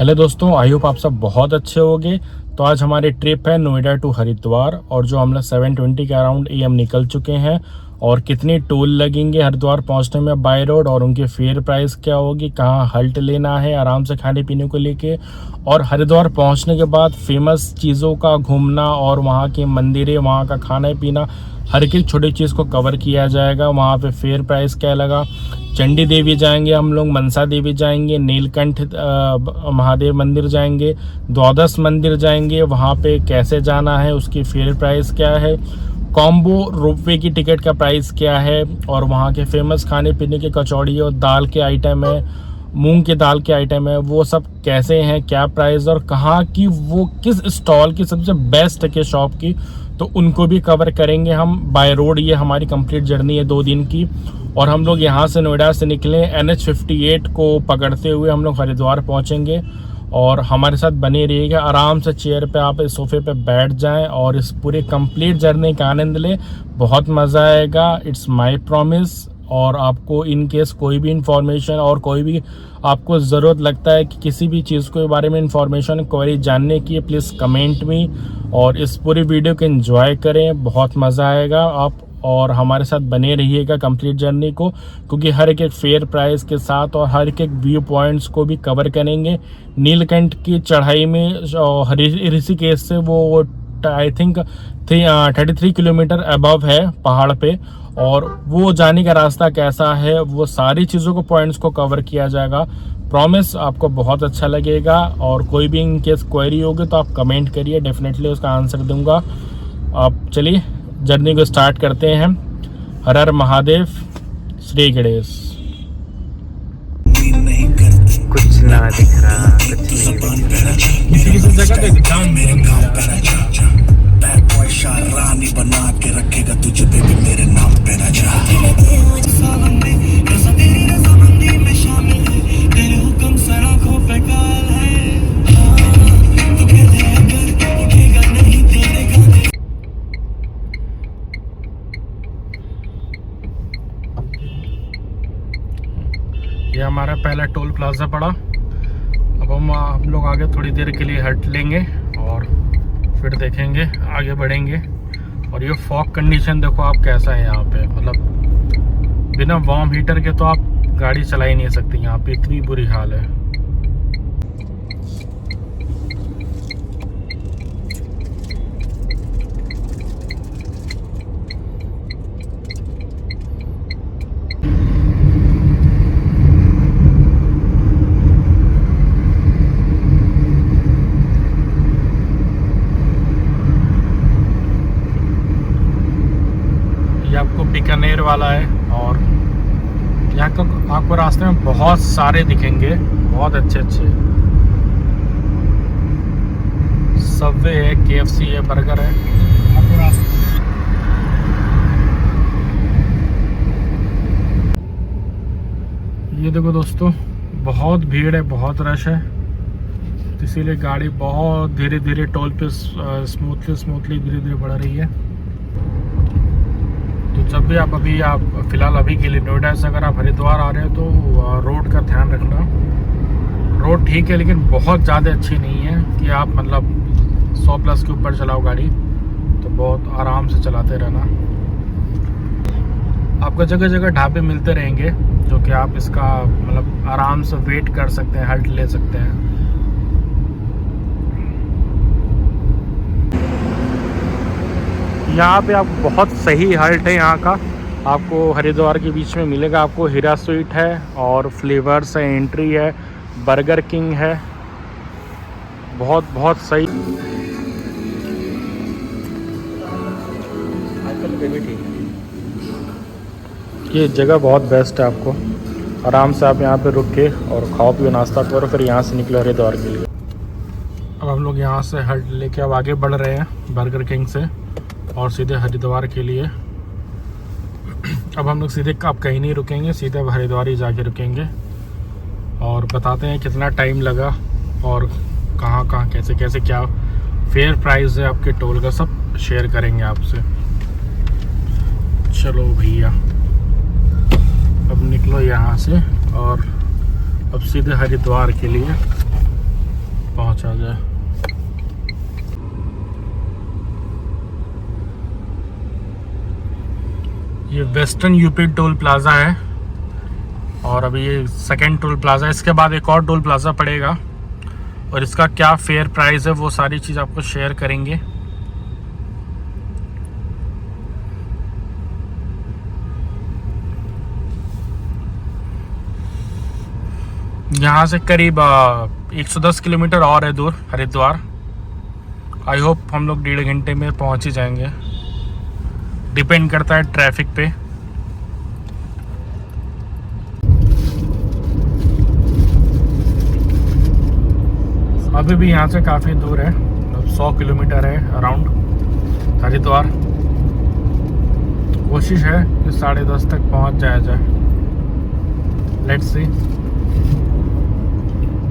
Hello दोस्तों, I hope आप सब बहुत अच्छे होंगे। तो आज हमारी ट्रिप है नोएडा टू हरिद्वार और जो हम लोग 7:20 के अराउंड AM निकल चुके हैं। और कितनी टोल लगेंगे हरिद्वार पहुंचने में बाय रोड, और उनकी फेयर प्राइस क्या होगी, कहां हल्ट लेना है आराम से खाने पीने को लेके, और हरिद्वार पहुंचने के बाद फेमस चीज़ों का घूमना और वहां के मंदिरें, वहां का खाना पीना, हर एक छोटी चीज़ को कवर किया जाएगा। वहाँ पे फेयर प्राइस क्या लगा, चंडी देवी जाएंगे हम लोग, मनसा देवी जाएंगे, नीलकंठ महादेव मंदिर जाएंगे, द्वादश मंदिर जाएंगे, वहाँ पे कैसे जाना है, उसकी फेयर प्राइस क्या है, कॉम्बो रोपवे की टिकट का प्राइस क्या है, और वहाँ के फेमस खाने पीने के कचौड़ी और दाल के आइटम है, मूंग के दाल के आइटम है, वो सब कैसे हैं, क्या प्राइस, और कहाँ की वो किस स्टॉल की सबसे बेस्ट है शॉप की, तो उनको भी कवर करेंगे हम बाय रोड। ये हमारी कंप्लीट जर्नी है 2 दिन की। और हम लोग यहाँ से नोएडा से निकले NH58 को पकड़ते हुए हम लोग हरिद्वार पहुँचेंगे। और हमारे साथ बने रहिएगा, आराम से चेयर पे आप इस सोफे पे बैठ जाएं और इस पूरे कंप्लीट जर्नी का आनंद लें। बहुत मज़ा आएगा, इट्स माय प्रॉमिस। और आपको इन केस कोई भी इंफॉर्मेशन और कोई भी आपको ज़रूरत लगता है कि किसी भी चीज़ के बारे में इंफॉर्मेशन क्वेरी जानने की, प्लीज़ कमेंट में। और इस पूरी वीडियो को एंजॉय करें, बहुत मज़ा आएगा। आप और हमारे साथ बने रहिएगा कंप्लीट जर्नी को, क्योंकि हर एक फेयर प्राइस के साथ और हर एक व्यू पॉइंट्स को भी कवर करेंगे। नीलकंठ की चढ़ाई में ऋषिकेश से वो आई थिंक 33 किलोमीटर अबव है पहाड़ पे, और वो जाने का रास्ता कैसा है, वो सारी चीज़ों को पॉइंट्स को कवर किया जाएगा। प्रॉमिस आपको बहुत अच्छा लगेगा। और कोई भी इन केस क्वेरी होगी तो आप कमेंट करिए, डेफिनेटली उसका आंसर दूंगा। आप चलिए जर्नी को स्टार्ट करते हैं। हर हर महादेव, श्री गणेश। कुछ ना दिख रहा, कुछ नहीं दिख रहा। किसी जगह पे रानी बना के रखेगा तुझे बेबी मेरे नाम पे राजा। ये हमारा पहला टोल प्लाजा पड़ा। अब हम लोग आगे थोड़ी देर के लिए हट लेंगे और फिर देखेंगे, आगे बढ़ेंगे। और ये फॉग कंडीशन देखो आप कैसा है यहाँ पे, मतलब बिना वार्म हीटर के तो आप गाड़ी चला ही नहीं सकती, यहाँ पे इतनी बुरी हाल है। आपको बीकानेर वाला है, और यहाँ का आपको रास्ते में बहुत सारे दिखेंगे, बहुत अच्छे अच्छे। सबवे है, KFC है, बर्गर है आपको रास्ते। ये देखो दोस्तों, बहुत भीड़ है, बहुत रश है, इसीलिए गाड़ी बहुत धीरे धीरे टोल पे स्मूथली धीरे धीरे बढ़ रही है। तो जब भी आप फ़िलहाल अभी के लिए नोएडा से अगर आप हरिद्वार आ रहे हो तो रोड का ध्यान रखना। रोड ठीक है लेकिन बहुत ज़्यादा अच्छी नहीं है कि आप मतलब 100+ के ऊपर चलाओ गाड़ी, तो बहुत आराम से चलाते रहना। आपको जगह जगह ढाबे मिलते रहेंगे जो कि आप इसका मतलब आराम से वेट कर सकते हैं, हल्ट ले सकते हैं। यहाँ पे आप बहुत सही हल्ट है यहाँ का, आपको हरिद्वार के बीच में मिलेगा। आपको हीरा स्वीट है और फ्लेवर्स है, एंट्री है, बर्गर किंग है, बहुत सही। ये जगह बहुत बेस्ट है, आपको आराम से आप यहाँ पे रुक के और खाओ पियो, नाश्ता करो, फिर यहाँ से निकलो हरिद्वार के लिए। अब हम लोग यहाँ से हल्ट लेके अब आगे बढ़ रहे हैं बर्गर किंग से और सीधे हरिद्वार के लिए। अब हम लोग सीधे अब कहीं नहीं रुकेंगे, सीधे अब हरिद्वार ही जाके रुकेंगे और बताते हैं कितना टाइम लगा और कहाँ कैसे कैसे क्या फेयर प्राइस है आपके टोल का, सब शेयर करेंगे आपसे। चलो भैया अब निकलो यहाँ से और अब सीधे हरिद्वार के लिए। पहुंचा गया। ये वेस्टर्न यूपी टोल प्लाज़ा है और अभी ये सेकेंड टोल प्लाज़ा है। इसके बाद एक और टोल प्लाज़ा पड़ेगा और इसका क्या फेयर प्राइस है वो सारी चीज़ आपको शेयर करेंगे। यहाँ से करीब 110 किलोमीटर और है दूर हरिद्वार। आई होप हम लोग 1.5 घंटे में पहुँच ही जाएंगे, डिपेंड करता है ट्रैफिक पे। अभी भी यहाँ से काफ़ी दूर है, 100 किलोमीटर है अराउंड हरिद्वार। कोशिश है कि 10:30 तक पहुँच जाया जाए। Let's see.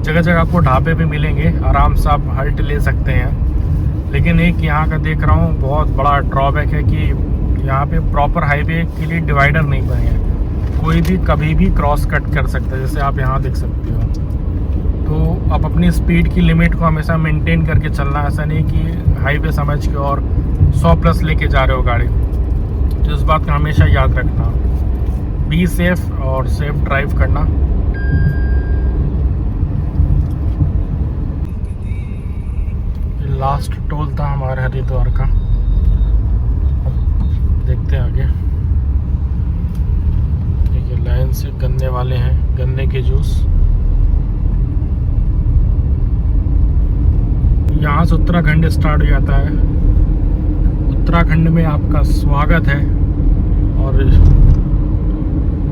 जगह जगह आपको ढाबे भी मिलेंगे, आराम से आप हल्ट ले सकते हैं। लेकिन एक यहाँ का देख रहा हूँ बहुत बड़ा ड्रॉबैक है कि यहाँ पे प्रॉपर हाईवे के लिए डिवाइडर नहीं बने हैं। कोई भी कभी भी क्रॉस कट कर सकता है, जैसे आप यहाँ देख सकते हो। तो आप अपनी स्पीड की लिमिट को हमेशा मेंटेन करके चलना, ऐसा नहीं कि हाईवे समझ के और 100+ लेके जा रहे हो गाड़ी। तो इस बात का हमेशा याद रखना, बी सेफ और सेफ ड्राइव करना। लास्ट टोल था हमारे हरिद्वार का, देखते हैं आगे। देखिए लाइन से गन्ने वाले हैं, गन्ने के जूस। यहाँ से उत्तराखंड स्टार्ट हो जाता है। उत्तराखंड में आपका स्वागत है और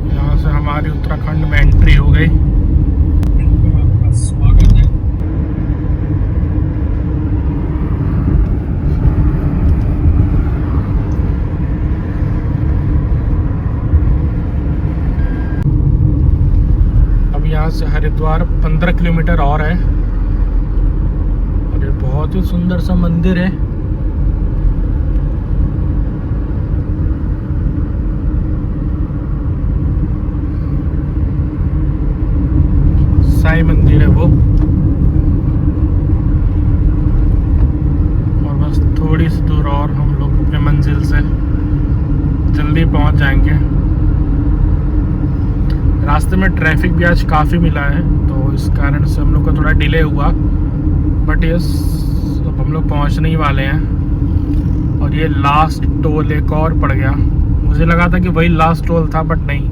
यहाँ से हमारी उत्तराखंड में एंट्री हो गई। आपका स्वागत है। यहाँ से हरिद्वार 15 किलोमीटर और है और ये बहुत ही सुंदर सा मंदिर है। साईं मंदिर है वो। और बस थोड़ी सी दूर और हम लोग अपने मंजिल से जल्दी पहुंच जाएंगे। रास्ते में ट्रैफिक भी आज काफ़ी मिला है, तो इस कारण से हम लोग का थोड़ा डिले हुआ। बट यस, अब हम लोग पहुंचने ही वाले हैं। और ये लास्ट टोल एक और पड़ गया। मुझे लगा था कि वही लास्ट टोल था, बट नहीं,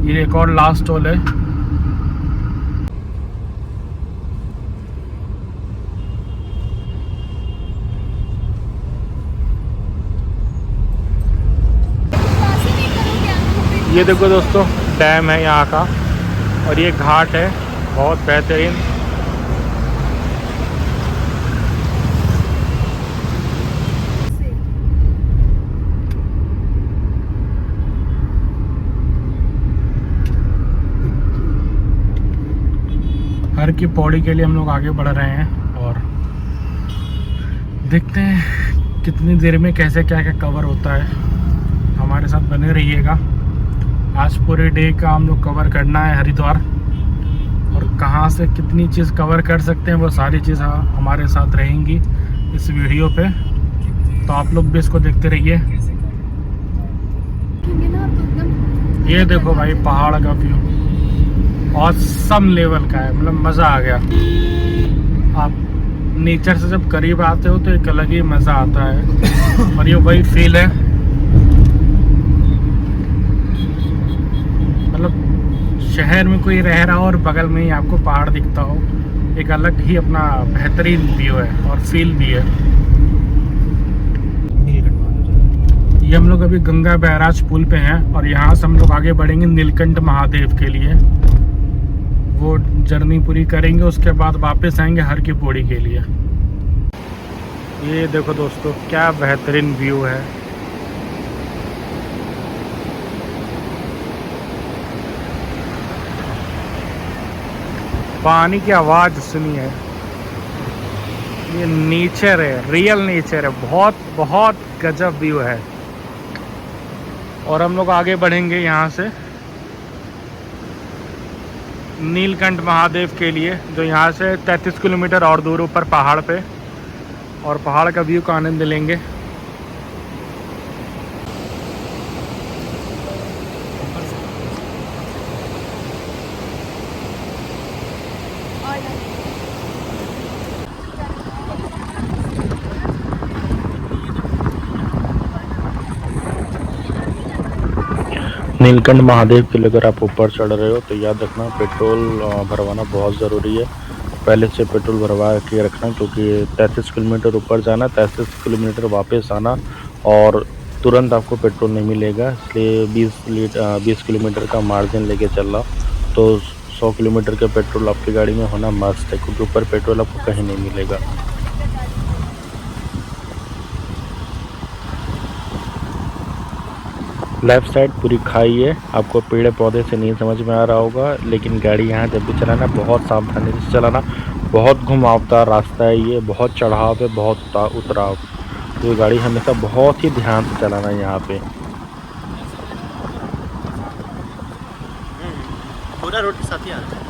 ये एक और लास्ट टोल है। ये देखो दोस्तों, डैम है यहाँ का और ये घाट है बहुत बेहतरीन। हर की पौड़ी के लिए हम लोग आगे बढ़ रहे हैं और देखते हैं कितनी देर में कैसे क्या क्या कवर होता है। हमारे साथ बने रहिएगा। आज पूरे डे का हम लोग कवर करना है हरिद्वार, और कहाँ से कितनी चीज़ कवर कर सकते हैं वो सारी चीज़ हमारे साथ रहेंगी इस वीडियो पे। तो आप लोग भी इसको देखते रहिए। ये देखो भाई, पहाड़ का व्यू ऑसम लेवल का है, मतलब मज़ा आ गया। आप नेचर से जब करीब आते हो तो एक अलग ही मज़ा आता है और ये वही फील है। मतलब शहर में कोई रह रहा हो और बगल में ही आपको पहाड़ दिखता हो, एक अलग ही अपना बेहतरीन व्यू है और फील भी है। ये हम लोग अभी गंगा बैराज पुल पे हैं और यहाँ से हम लोग आगे बढ़ेंगे नीलकंठ महादेव के लिए। वो जर्नी पूरी करेंगे, उसके बाद वापस आएंगे हर की पौड़ी के लिए। ये देखो दोस्तों, क्या बेहतरीन व्यू है। पानी की आवाज़ सुनिए। ये नेचर है, रियल नेचर है, बहुत बहुत गजब व्यू है। और हम लोग आगे बढ़ेंगे यहाँ से नीलकंठ महादेव के लिए, जो यहाँ से 33 किलोमीटर और दूर ऊपर पहाड़ पे, और पहाड़ का व्यू का आनंद लेंगे। नीलकंठ महादेव के लिए अगर आप ऊपर चढ़ रहे हो तो याद रखना पेट्रोल भरवाना बहुत ज़रूरी है। पहले से पेट्रोल भरवा के रखना, क्योंकि 33 किलोमीटर ऊपर जाना, 33 किलोमीटर वापस आना, और तुरंत आपको पेट्रोल नहीं मिलेगा। इसलिए 20 किलोमीटर का मार्जिन लेके चलना। तो 100 किलोमीटर का पेट्रोल आपकी गाड़ी में होना मस्ट है, क्योंकि ऊपर पेट्रोल आपको कहीं नहीं मिलेगा। लेफ्ट साइड पूरी खाई है, आपको पेड़ पौधे से नहीं समझ में आ रहा होगा, लेकिन गाड़ी यहाँ जब भी चलाना बहुत सावधानी से चलाना। बहुत घुमावदार रास्ता है ये, बहुत चढ़ाव है, बहुत उतराव, तो ये गाड़ी हमेशा बहुत ही ध्यान से चलाना है यहाँ पे। पूरा रोड के साथ ही आ रहा है।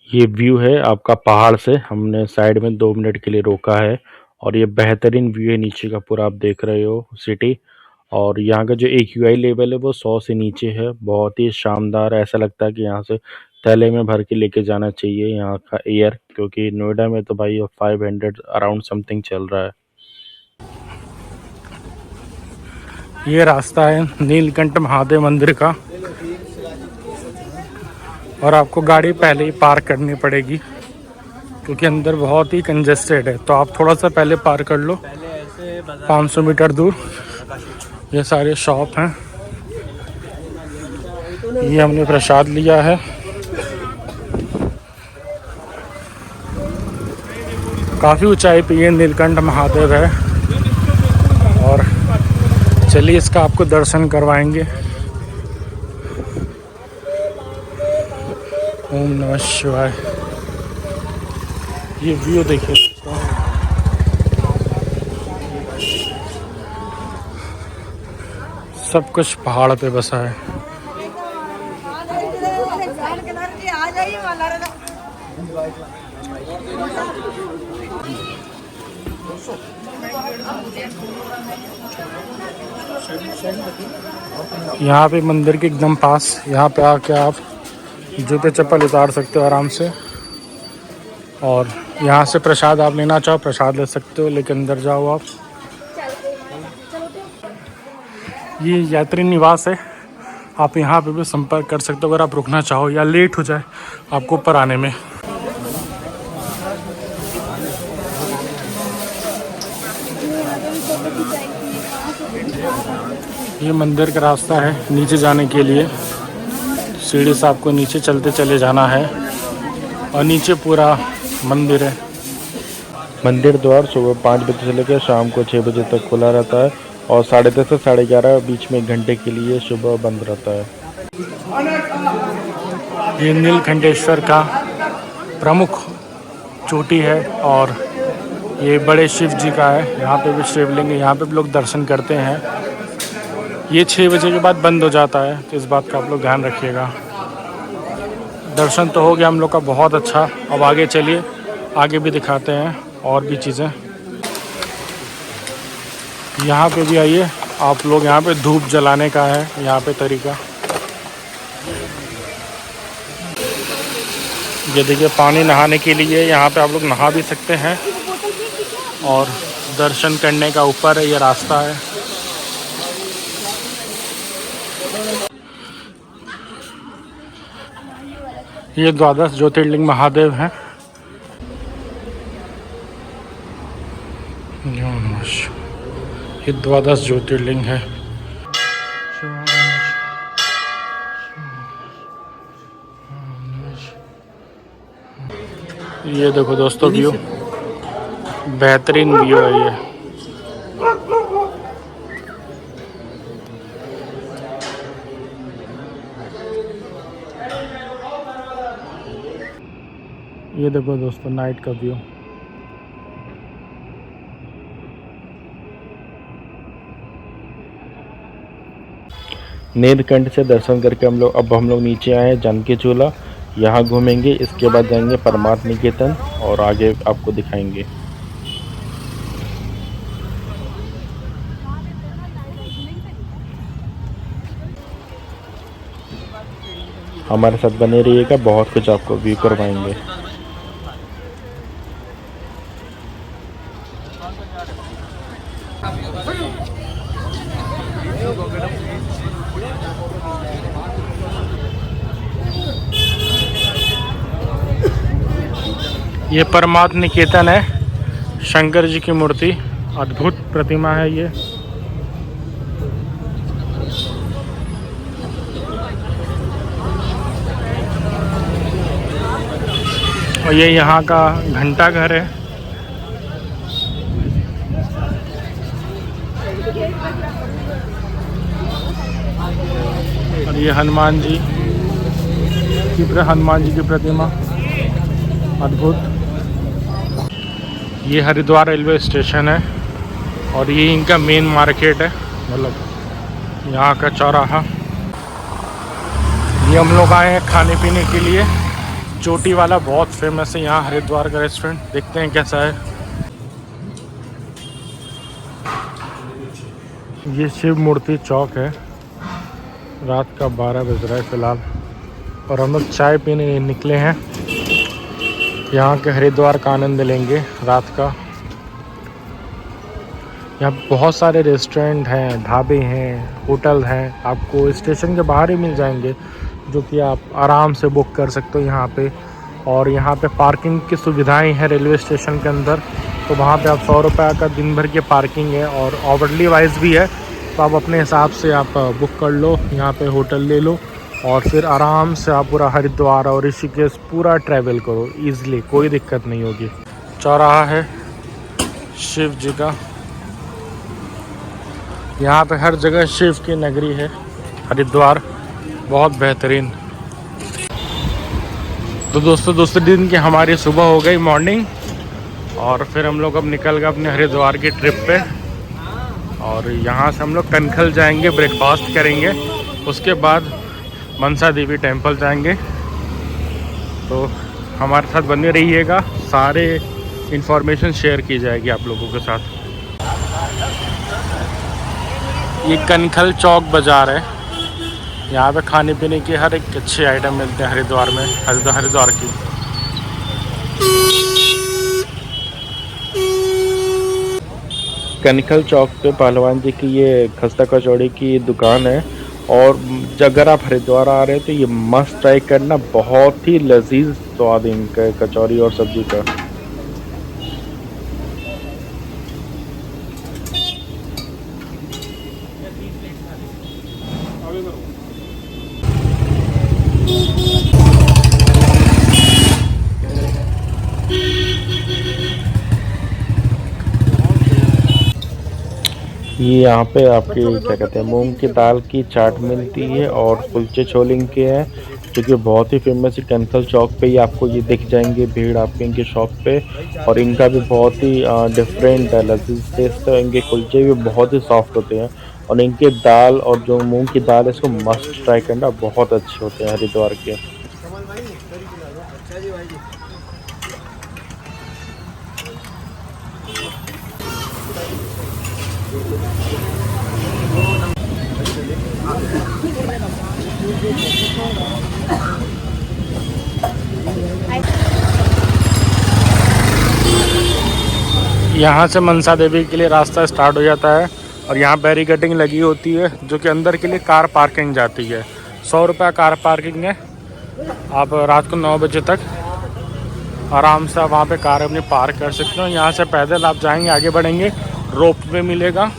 ये व्यू है आपका पहाड़ से, हमने साइड में 2 मिनट के लिए रोका है, और ये बेहतरीन व्यू है नीचे का पूरा, आप देख रहे हो सिटी। और यहाँ का जो AQI लेवल है वो 100 से नीचे है, बहुत ही शानदार। ऐसा लगता है कि यहाँ से थैले में भर के लेके जाना चाहिए यहाँ का एयर, क्योंकि नोएडा में तो भाई 500 अराउंड समथिंग चल रहा है। ये रास्ता है नीलकंठ महादेव मंदिर का, और आपको गाड़ी पहले ही पार्क करनी पड़ेगी, क्योंकि अंदर बहुत ही कंजेस्टेड है। तो आप थोड़ा सा पहले पार्क कर लो, 500 मीटर दूर। ये सारे शॉप हैं। ये हमने प्रसाद लिया है। काफ़ी ऊंचाई पे ये नीलकंठ महादेव है, और चलिए इसका आपको दर्शन करवाएंगे। ओम नमः शिवाय। ये व्यू देखिए, सब कुछ पहाड़ पे बसा है। यहाँ पे मंदिर के एकदम पास, यहाँ पे आके आप जूते चप्पल उतार सकते हो आराम से, और यहाँ से प्रसाद आप लेना चाहो प्रसाद ले सकते हो, लेकिन अंदर जाओ आप। ये यात्री निवास है, आप यहाँ पे भी संपर्क कर सकते हो अगर आप रुकना चाहो या लेट हो जाए आपको ऊपर आने में। ये मंदिर का रास्ता है नीचे जाने के लिए, सीढ़ी से आपको नीचे चलते चले जाना है, और नीचे पूरा मंदिर है। मंदिर द्वार सुबह 5 बजे से लेकर शाम को 6 बजे तक खुला रहता है, और 10:30 से 11:30 बीच में 1 घंटे के लिए सुबह बंद रहता है। ये नीलकंठेश्वर का प्रमुख चोटी है, और ये बड़े शिव जी का है। यहाँ पे भी शिवलिंग है, यहाँ पे भी लोग दर्शन करते हैं। ये 6 बजे के बाद बंद हो जाता है, तो इस बात का आप लोग ध्यान रखिएगा। दर्शन तो हो गया हम लोग का बहुत अच्छा। अब आगे चलिए, आगे भी दिखाते हैं और भी चीज़ें। यहाँ पे भी आइए आप लोग, यहाँ पे धूप जलाने का है यहाँ पे तरीका। ये देखिए पानी नहाने के लिए, यहाँ पे आप लोग नहा भी सकते हैं, और दर्शन करने का ऊपर है ये रास्ता है। ये 12 ज्योतिर्लिंग महादेव हैं। ये 12 ज्योतिर्लिंग है। ये देखो दोस्तों व्यू, बेहतरीन व्यू है ये। ये देखो दोस्तों नाइट का व्यू। नीलकंठ से दर्शन करके हम लोग नीचे आए हैं जानकी झूला, यहाँ घूमेंगे। इसके बाद जाएंगे परमार्थ निकेतन और आगे आपको दिखाएंगे। हमारे साथ बने रहिएगा, बहुत कुछ आपको व्यू करवाएंगे। ये परमार्थ निकेतन है, शंकर जी की मूर्ति, अद्भुत प्रतिमा है ये। और ये यहाँ का घंटा घर है। और ये हनुमान जी की प्रतिमा, अद्भुत। ये हरिद्वार रेलवे स्टेशन है और ये इनका मेन मार्केट है, मतलब यहाँ का चौराहा। ये हम लोग आए हैं खाने पीने के लिए। चोटी वाला बहुत फेमस है यहाँ हरिद्वार का रेस्टोरेंट, देखते हैं कैसा है। ये शिव मूर्ति चौक है। रात का 12 बज रहा है फिलहाल और हम लोग चाय पीने निकले हैं। यहाँ के हरिद्वार का आनंद लेंगे रात का। यहाँ बहुत सारे रेस्टोरेंट हैं, ढाबे हैं, होटल हैं, आपको स्टेशन के बाहर ही मिल जाएंगे, जो कि आप आराम से बुक कर सकते हो यहाँ पे। और यहाँ पे पार्किंग की सुविधाएं हैं रेलवे स्टेशन के अंदर, तो वहाँ पे आप 100 रुपये का दिन भर की पार्किंग है और आवरली वाइज भी है, तो आप अपने हिसाब से आप बुक कर लो, यहाँ पे होटल ले लो और फिर आराम से आप पूरा हरिद्वार और ऋषिकेश पूरा ट्रैवल करो ईज़िली, कोई दिक्कत नहीं होगी। चौराहा है शिव जी का, यहाँ पे हर जगह शिव की नगरी है हरिद्वार, बहुत बेहतरीन। तो दोस्तों दूसरे दिन की हमारी सुबह हो गई मॉर्निंग और फिर हम लोग अब निकल गए अपने हरिद्वार की ट्रिप पे। और यहाँ से हम लोग कनखल जाएंगे, ब्रेकफास्ट करेंगे, उसके बाद मनसा देवी टेंपल जाएंगे। तो हमारे साथ बने रहिएगा, सारे इन्फॉर्मेशन शेयर की जाएगी आप लोगों के साथ। ये कनखल चौक बाज़ार है, यहाँ पे खाने पीने की हर एक अच्छे आइटम मिलते हैं हरिद्वार में, हरिद्वार की। कनखल चौक पे पहलवान जी की ये खस्ता कचौड़ी की दुकान है और अगर आप हरिद्वार आ रहे हैं तो ये मस्ट ट्राई करना, बहुत ही लजीज स्वाद इनका कचौरी और सब्जी का। ये यहाँ पे आपकी क्या कहते हैं मूंग की दाल की चाट मिलती है और कुलचे छोले के हैं, जो कि बहुत ही फेमस है। कनखल चौक पे ही आपको ये दिख जाएंगे भीड़ आपके इनके शॉप पे, और इनका भी बहुत ही डिफरेंट है, लजीज टेस्ट है। इनके कुलचे भी बहुत ही सॉफ्ट होते हैं और इनके दाल और जो मूंग की दाल है इसको मस्ट ट्राई करना, बहुत अच्छे होते हैं हरिद्वार के। यहाँ से मनसा देवी के लिए रास्ता स्टार्ट हो जाता है और यहाँ बैरिकेडिंग लगी होती है, जो कि अंदर के लिए कार पार्किंग जाती है। 100 रुपये कार पार्किंग है। आप रात को 9 बजे तक आराम से आप वहाँ पे कार अपनी पार्क कर सकते हो। यहाँ से पैदल आप जाएंगे, आगे बढ़ेंगे, रोप वे मिलेगा,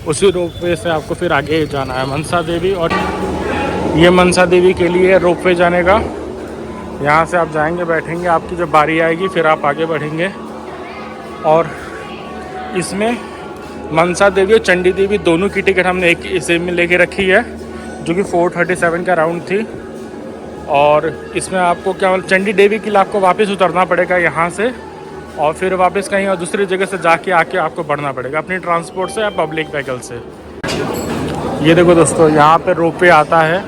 उसी रोप वे से आपको फिर आगे जाना है मनसा देवी। और ये मनसा देवी के लिए रोप वे जाने का, यहाँ से आप जाएंगे, बैठेंगे, आपकी जब बारी आएगी फिर आप आगे बढ़ेंगे। और इसमें मनसा देवी और चंडी देवी दोनों की टिकट हमने एक इसे में लेके रखी है, जो कि 437 का राउंड थी। और इसमें आपको क्या मतलब चंडी देवी के लिए आपको वापस उतरना पड़ेगा यहाँ से, और फिर वापस कहीं और दूसरी जगह से जाके आके आपको बढ़ना पड़ेगा अपनी ट्रांसपोर्ट से या पब्लिक व्हीकल से। ये देखो दोस्तों, यहाँ पे रोपवे आता है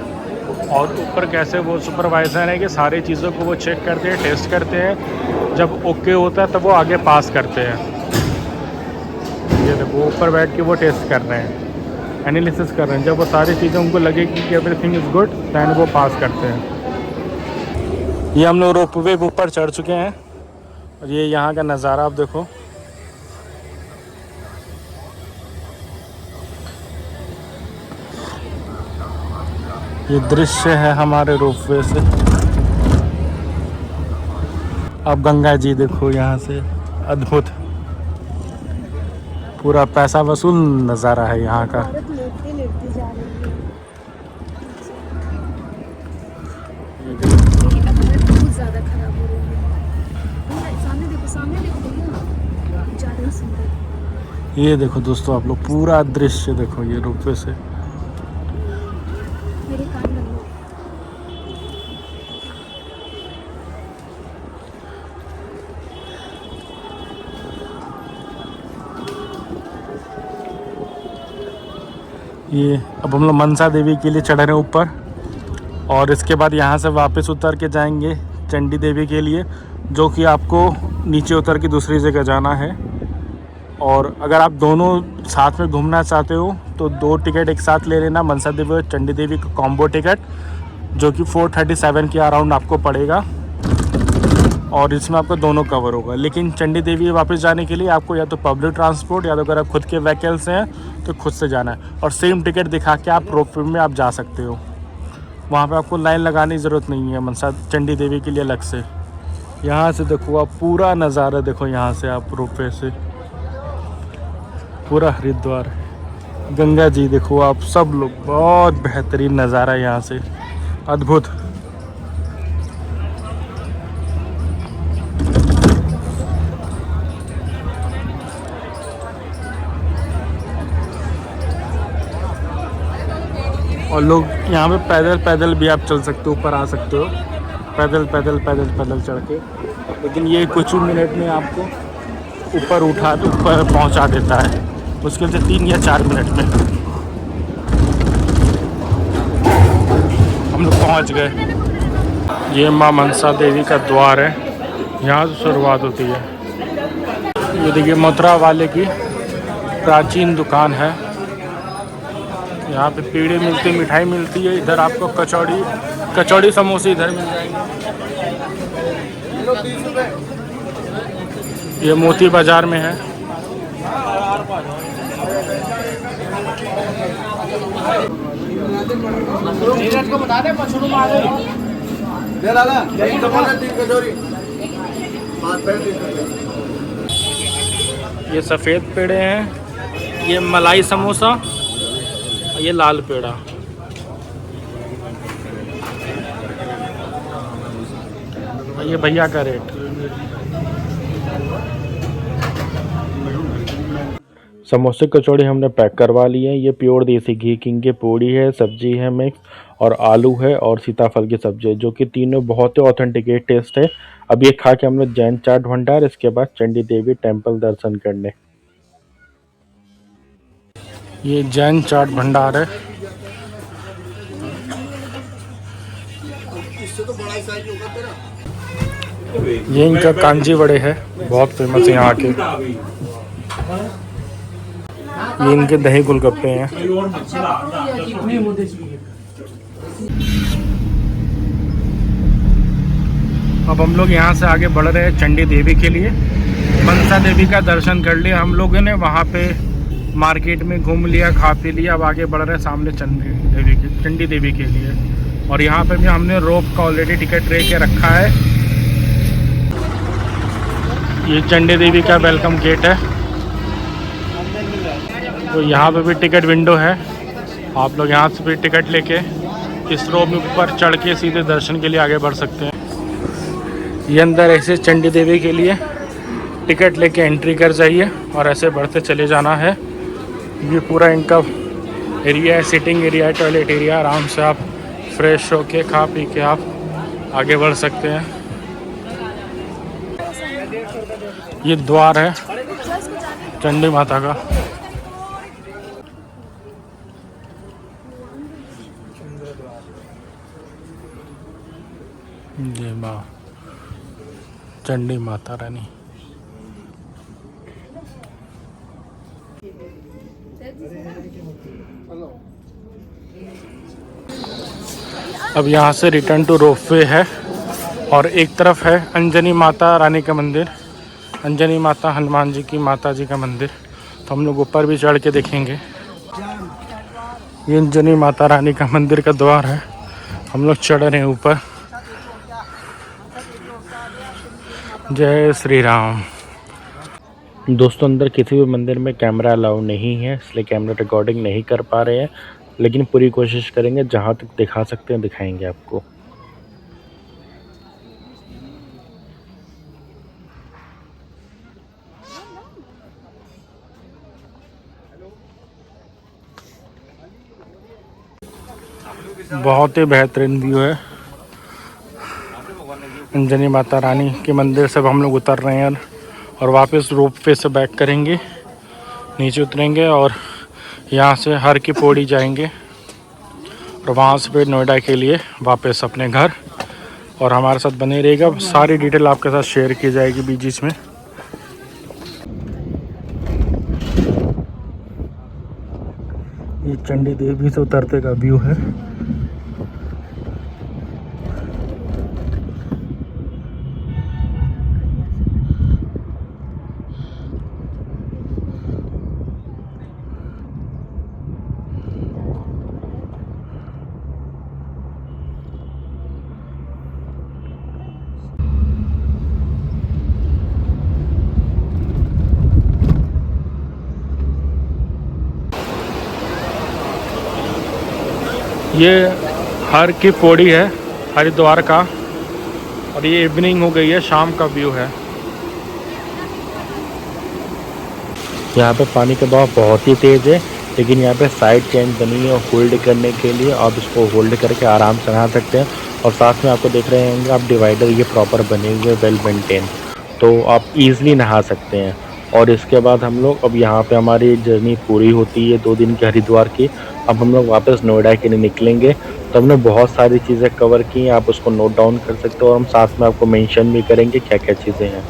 और ऊपर कैसे वो सुपरवाइज़र है कि सारी चीज़ों को वो चेक करते हैं, टेस्ट करते हैं। जब ओके होता है तब वो आगे पास करते हैं। ये देखो ऊपर बैठ के वो टेस्ट कर रहे हैं, एनालिसिस कर रहे हैं। जब वो सारी चीज़ें उनको लगेगी कि एवरीथिंग इज़ गुड, दैन वो पास करते हैं। ये हम लोग रोपवे के ऊपर चढ़ चुके हैं और ये यहाँ का नज़ारा आप देखो। ये दृश्य है हमारे रोपवे से। अब गंगा जी देखो यहाँ से, अद्भुत, पूरा पैसा वसूल नज़ारा है यहाँ का। लेटते लेटते जा रही है। बहुत ज़्यादा खराब हो रही है। सामने देखो भैया, ज़्यादा सुंदर। ये देखो दोस्तों आप लोग, पूरा दृश्य देखो ये रोपवे से। मेरे कान लग गए। ये अब हम लोग मनसा देवी के लिए चढ़ रहे हैं ऊपर, और इसके बाद यहाँ से वापस उतर के जाएंगे चंडी देवी के लिए, जो कि आपको नीचे उतर के दूसरी जगह जाना है। और अगर आप दोनों साथ में घूमना चाहते हो तो 2 टिकट एक साथ ले लेना, मनसा देवी और चंडी देवी का कॉम्बो टिकट, जो कि 437 के अराउंड आपको पड़ेगा। और इसमें आपको दोनों कवर होगा। लेकिन चंडी देवी वापस जाने के लिए आपको या तो पब्लिक ट्रांसपोर्ट या तो अगर आप खुद के व्हीकल्स हैं तो खुद से जाना है। और सेम टिकट दिखा के आप रोपवे में आप जा सकते हो। वहाँ पे आपको लाइन लगाने की ज़रूरत नहीं है मनसा चंडी देवी के लिए अलग से। यहाँ से देखो आप पूरा नज़ारा देखो, यहाँ से आप रोपवे से पूरा हरिद्वार, गंगा जी देखो आप, सब लोग, बहुत बेहतरीन नज़ारा है यहाँ से, अद्भुत। और लोग यहाँ पे पैदल पैदल भी आप चल सकते हो, ऊपर आ सकते हो पैदल पैदल पैदल पैदल चढ़ के। लेकिन ये कुछ ही मिनट में आपको ऊपर पहुँचा देता है, मुश्किल से 3 या 4 मिनट में हम लोग पहुँच गए। ये माँ मनसा देवी का द्वार है, यहाँ से शुरुआत होती है। ये देखिए मथुरा वाले की प्राचीन दुकान है। यहाँ पे पेड़े मिलते, मिठाई मिलती है। इधर आपको कचौड़ी समोसे इधर मिल जाएंगे। ये मोती बाजार में है। ये सफ़ेद पेड़े हैं, ये मलाई समोसा, ये लाल पेड़ा। ये भैया का रेट। समोसे कचौड़ी हमने पैक करवा ली है। ये प्योर देसी घी किंग की पूड़ी है, सब्जी है मिक्स, और आलू है और सीताफल की सब्जी है, जो कि तीनों बहुत ही ऑथेंटिकेट टेस्ट है। अब ये खा के हम लोग जैन चाट भंडार, इसके बाद चंडी देवी टेम्पल दर्शन करने। ये जैन चाट भंडार है। ये इनका कांजी वड़े है, बहुत फेमस है यहाँ के। ये इनके दही गोलगप्पे हैं। अब हम लोग यहाँ से आगे बढ़ रहे हैं चंडी देवी के लिए। मनसा देवी का दर्शन कर लिया हम लोगों ने, वहाँ पे मार्केट में घूम लिया, खा पी लिया। अब आगे बढ़ रहे हैं सामने चंडी देवी के लिए। और यहाँ पे भी हमने रोप का ऑलरेडी टिकट ले के रखा है। ये चंडी देवी का वेलकम गेट है, तो यहाँ पे भी टिकट विंडो है। आप लोग यहाँ से भी टिकट लेके इस रोप में ऊपर चढ़ के सीधे दर्शन के लिए आगे बढ़ सकते हैं। ये अंदर ऐसे चंडी देवी के लिए टिकट लेके एंट्री कर जाइए और ऐसे बढ़ते चले जाना है। ये पूरा इनका एरिया है, सिटिंग एरिया है, टॉयलेट एरिया। आराम से आप फ्रेश होके खा पी के आप आगे बढ़ सकते हैं। ये द्वार है चंडी माता का। जय माँ चंडी माता रानी। अब यहाँ से रिटर्न टू रोपवे है और एक तरफ है अंजनी माता रानी का मंदिर, अंजनी माता हनुमान जी की माता जी का मंदिर। तो हम लोग ऊपर भी चढ़ के देखेंगे। ये अंजनी माता रानी का मंदिर का द्वार है। हम लोग चढ़ रहे हैं ऊपर। जय श्री राम। दोस्तों अंदर किसी भी मंदिर में कैमरा अलाउ नहीं है, इसलिए कैमरा रिकॉर्डिंग नहीं कर पा रहे हैं, लेकिन पूरी कोशिश करेंगे, जहाँ तक दिखा सकते हैं दिखाएंगे आपको। बहुत ही बेहतरीन व्यू है। अंजनी माता रानी के मंदिर से अब हम लोग उतर रहे हैं और वापस रोपवे से बैक करेंगे, नीचे उतरेंगे और यहाँ से हर की पौड़ी जाएंगे और वहाँ से फिर नोएडा के लिए वापस अपने घर। और हमारे साथ बने रहेगा, सारी डिटेल आपके साथ शेयर की जाएगी बीच में। ये चंडी देवी से उतरते का व्यू है। ये हर की पौड़ी है हरिद्वार का और ये इवनिंग हो गई है, शाम का व्यू है। यहाँ पे पानी का बहाव बहुत ही तेज़ है, लेकिन यहाँ पे साइड चेंज बनी है होल्ड करने के लिए। आप इसको होल्ड करके आराम से नहा सकते हैं। और साथ में आपको देख रहे होंगे आप डिवाइडर ये प्रॉपर बने हुए, वेल मेंटेन, तो आप ईज़िली नहा सकते हैं। और इसके बाद हम लोग अब यहाँ पे हमारी जर्नी पूरी होती है 2 दिन की हरिद्वार की। अब हम लोग वापस नोएडा के लिए निकलेंगे। तो हमने बहुत सारी चीज़ें कवर की हैं, आप उसको नोट डाउन कर सकते हो और हम साथ में आपको मेंशन भी करेंगे क्या क्या चीज़ें हैं।